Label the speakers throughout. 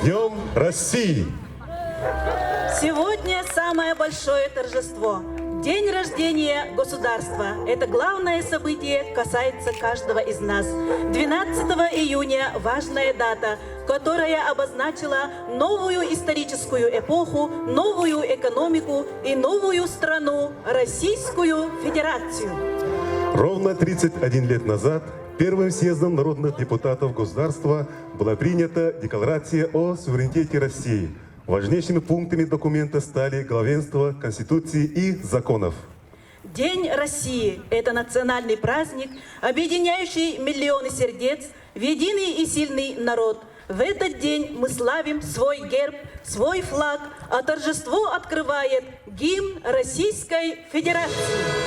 Speaker 1: Днем России!
Speaker 2: Сегодня самое большое торжество. День рождения государства. Это главное событие, касается каждого из нас. 12 июня – важная дата, которая обозначила новую историческую эпоху, новую экономику и новую страну – Российскую Федерацию.
Speaker 1: Ровно 31 лет назад первым съездом народных депутатов государства была принята Декларация о суверенитете России. Важнейшими пунктами документа стали главенство Конституции и законов.
Speaker 2: День России – это национальный праздник, объединяющий миллионы сердец в единый и сильный народ. В этот день мы славим свой герб, свой флаг, а торжество открывает гимн Российской Федерации.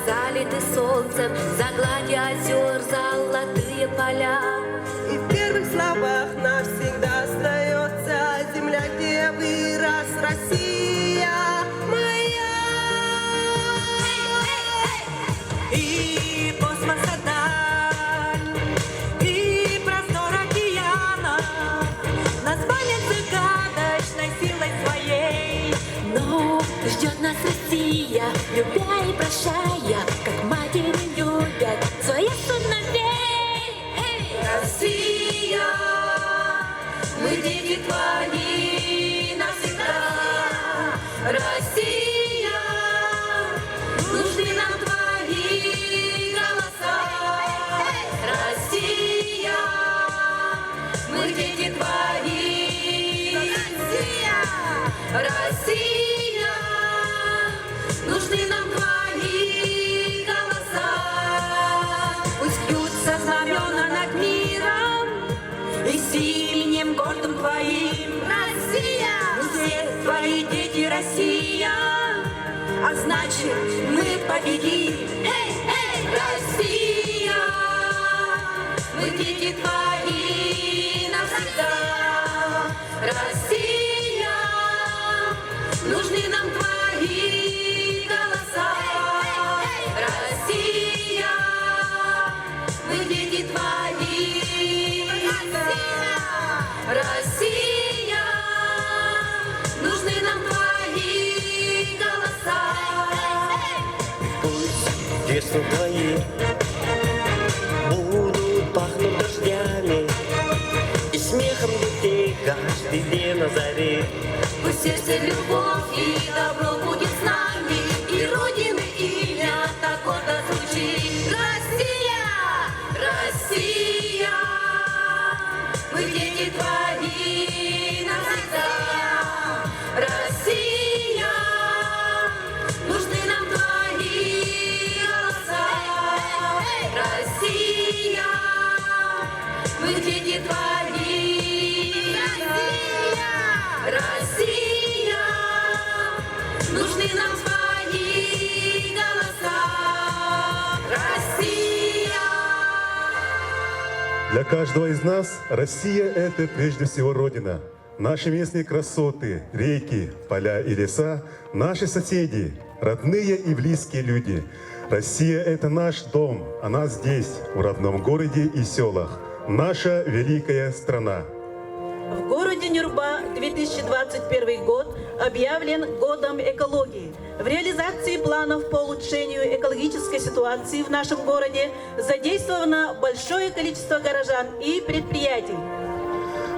Speaker 3: Залиты солнцем, за гладью озер золотые поля.
Speaker 4: И в первых словах навсегда остается земля, где вырос Россия моя.
Speaker 5: И космоса даль, и простор океана нас манят загадочной силой своей.
Speaker 3: Но ждет нас Россия, любя и прощая, как матери любят своих сыновей.
Speaker 4: Россия, мы дети твои навсегда. Россия, нужны нам твои голоса. Россия, мы дети твои. Россия, Россия, нужны нам твои голоса.
Speaker 5: Пусть бьются знамена над миром и с именем гордым твоим.
Speaker 4: Россия,
Speaker 5: Мы все твои дети, Россия, а значит, мы победим.
Speaker 4: Россия, мы дети твои навсегда. Россия, нужны нам твои голоса. Россия, мы дети твои. Россия, нужны нам твои голоса.
Speaker 6: Пусть детство твои будут пахнуть дождями и смехом детей каждый день на заре.
Speaker 4: Пусть сердце любовь и добро будет с нами, и Родины имя так гордо звучит. Россия, Россия, мы дети твои навсегда. Россия, нужны нам твои голоса. Россия, мы дети твои. Россия, Россия, твои голоса. Россия!
Speaker 1: Для каждого из нас Россия – это прежде всего Родина. Наши местные красоты, реки, поля и леса – наши соседи, родные и близкие люди. Россия – это наш дом, она здесь, в родном городе и селах. Наша великая страна.
Speaker 2: В городе Нюрба 2021 год объявлен годом экологии. В реализации планов по улучшению экологической ситуации в нашем городе задействовано большое количество горожан и предприятий.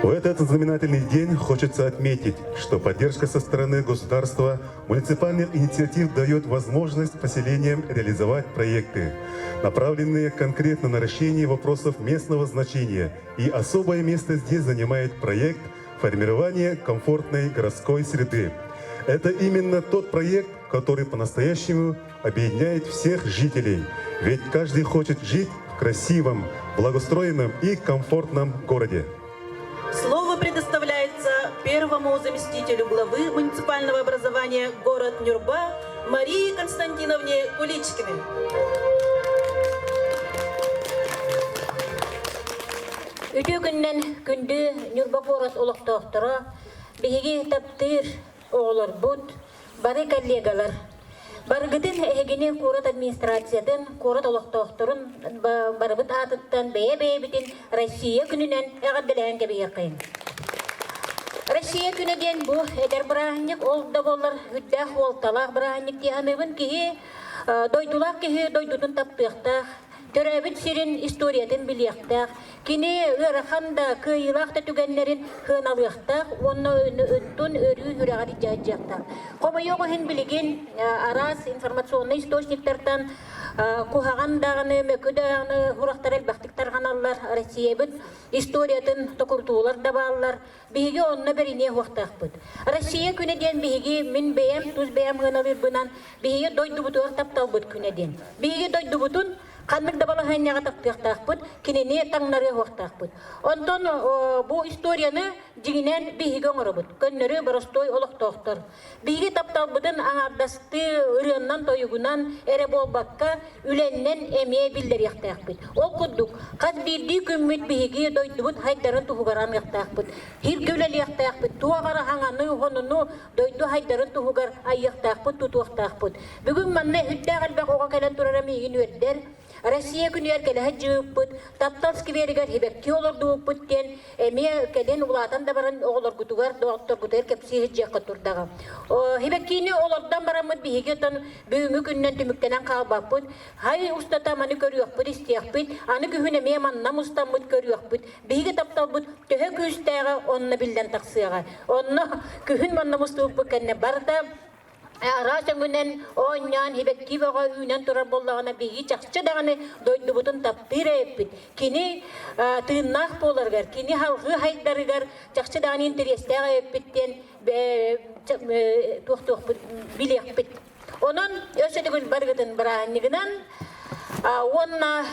Speaker 1: В этот знаменательный день хочется отметить, что поддержка со стороны государства муниципальных инициатив дает возможность поселениям реализовать проекты, направленные конкретно на решение вопросов местного значения. И особое место здесь занимает проект формирования комфортной городской среды. Это именно тот проект, который по-настоящему объединяет всех жителей. Ведь каждый хочет жить в красивом, благоустроенном и комфортном городе.
Speaker 2: Слово предоставляется первому заместителю главы муниципального образования город Нюрба Марии Константиновне Куличкиной.
Speaker 7: Үтө күннен күнді Нюрба город олықтақтыра, бейге таптыр оғылар бұд, бары коллегалар. Баргытын эгене город администрациядан, город олықтақтырын, барыбыт атыттан бейе-бейбітін Россия күнінен әғадділән кәбейеқейн. Россия күнеден бұ әдер бірағынник олда болар, үддәқ олталақ бірағынник дейхамебін кейі, дойдулақ кейі дойдудын таптықтақ, Төрәбіт сирин историятын білияқтақ, кені өріқанда күйілақта түгенлерін хыналықтақ, оны өттін өрі үрағады жайжақтақ. Қомы еғығын білеген арас информационный источниктартан кухағандағыны, мөкөдағыны, хұрақтар әлбәқтіктар ғаналар, Россия бұд, историятын тұқыртуылар да балылар, бігі онына біріне уақтақ бұд. Россия күнеден бігі min бәйім, тұз бәйім ғаналыр бұнан, бігі дойды бұтуар таптал бұд күнеден. Бігі дойды бұтын Қанмық да балағанияға таптықтақ бұд, кенене таңнары уақтақ бұд. Онтон бұл историяны дегінен бейгі оңыры бұд. Көннері барыстой олықтақтыр. Бейгі таптал бұдын аңардасты үріннан тойығынан әрі болбаққа үленнен әмее білдер яқтақ бұд. Ол күддік, қаз бірді күммет бейгі дойды бұд хайдарын тұғығаран яқтақ бұд. Хиргеулел яқтақ бұд. Туағары хаңаны, ғонunu дойды хайдарын тұғығар айяқтақ бұд, тұтуақтақ бұд. Бүгін манны үдді қалбақ оға кәлін тұрара мейгін өрдер. Россия күнер кәліғі жүйіп бұд, тапталскі берігер хебекке оларды өппіттен, әме кәлін ұлатан да баран оғылар күтігер, доғыттар күтігер кәпсиғі жаққа тұрдағы. Хебеккені олардан барамыд бейге тон бүйіңі күннен түміктенен қалбақ бұд, хай ұстата маны көріяқ бұд, істияқ бұд, аны күхін әме маннам ұстан бұд көріяқ бұд, бейге таптал бұд, төһі күстәға онына білден тақсыға. Онына күхін маннам ұстуып бұд кәнне барда, Арашан күнен оңнян хебективаға үйнен тұрар болағына бейгі чақшы дағаны дойды бұтын таптыр әйіппіт. Кені тыыннақ боларғар, кені халқы хайдарығар чақшы дағаны интерестәға әйіппіттен туқ-туқ білеқпіт. Онын өседі күн барғытын бірағынығынан онна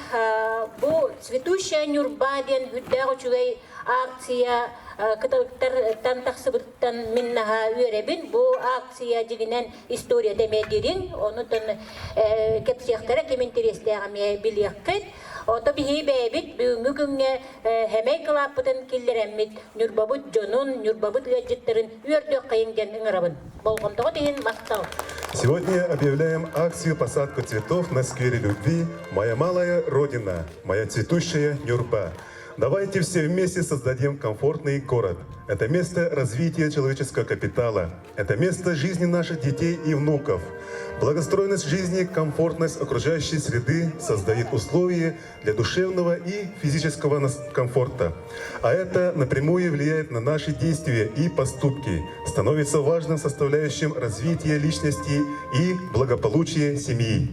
Speaker 7: бұл цветущая Нюрба ден хүддағы чүгей акция кыталыктар тақсыбыттан миннаха үйеребін. Бұл акция жігінен история демедерін. Оны тон кепсияқтара кем интерестіға ме білеққет. Ота бихи бәйбіт бүгінгі күнге хәмей қылаппытын келдереммет. Нюрбабыт жонун, Нюрбабыт ләджеттерін үйердек қайынген ұңырабын. Болғымтығы дейін мақтал.
Speaker 1: Сегодня объявляем акцию «Посадка цветов на сквере любви. Моя малая родина, моя цветущая Нюрба». Давайте все вместе создадим комфортный город. Это место развития человеческого капитала. Это место жизни наших детей и внуков. Благоустроенность жизни, комфортность окружающей среды создает условия для душевного и физического комфорта. А это напрямую влияет на наши действия и поступки, становится важным составляющим развития личности и благополучия семьи.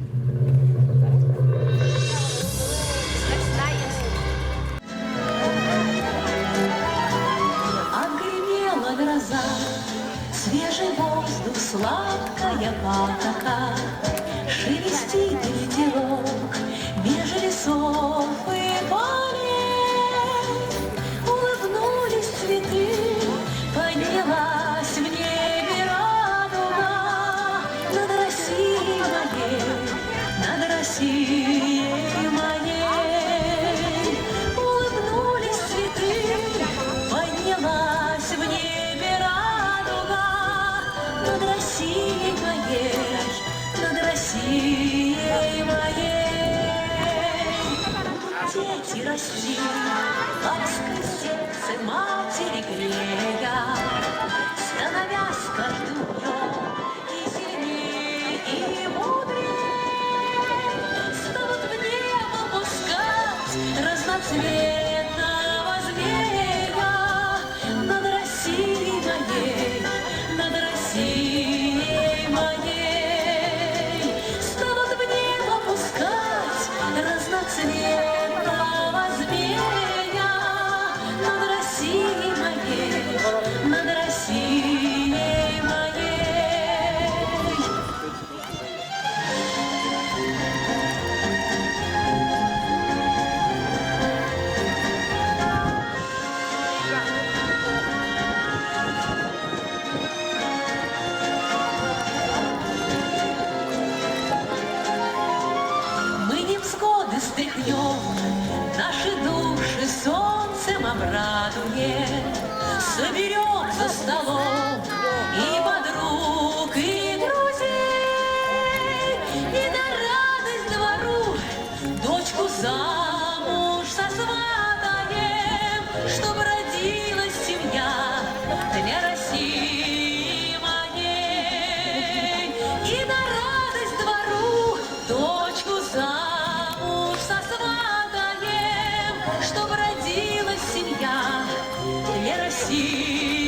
Speaker 8: Свежий воздух, сладкая патока, шелестит ветерок меж лесов и полей. Улыбнулись цветы, поднялась в небе радуга над Россией. моей, над Россией моей. Улыбнулись цветы, поднялась в небе радуга над Россией моей, над Россией моей. Дети расти, лаской сердце матери грея, становясь каждым днем и сильнее, и мудрее, станут в небо пускать разноцветного змея над Россией моей, над Россией моей. Станут в небо пускать разноцветного змея над Россией моей, над Россией моей. Мы невзгоды стряхнем, наши души солнцем обрадуем, соберем за столом и подруг, и друзей, и на радость двору дочку замуж сосватаем, чтоб родилась семья для России моей. И на радость двору дочку замуж сосватаем, чтоб родилась семья для России.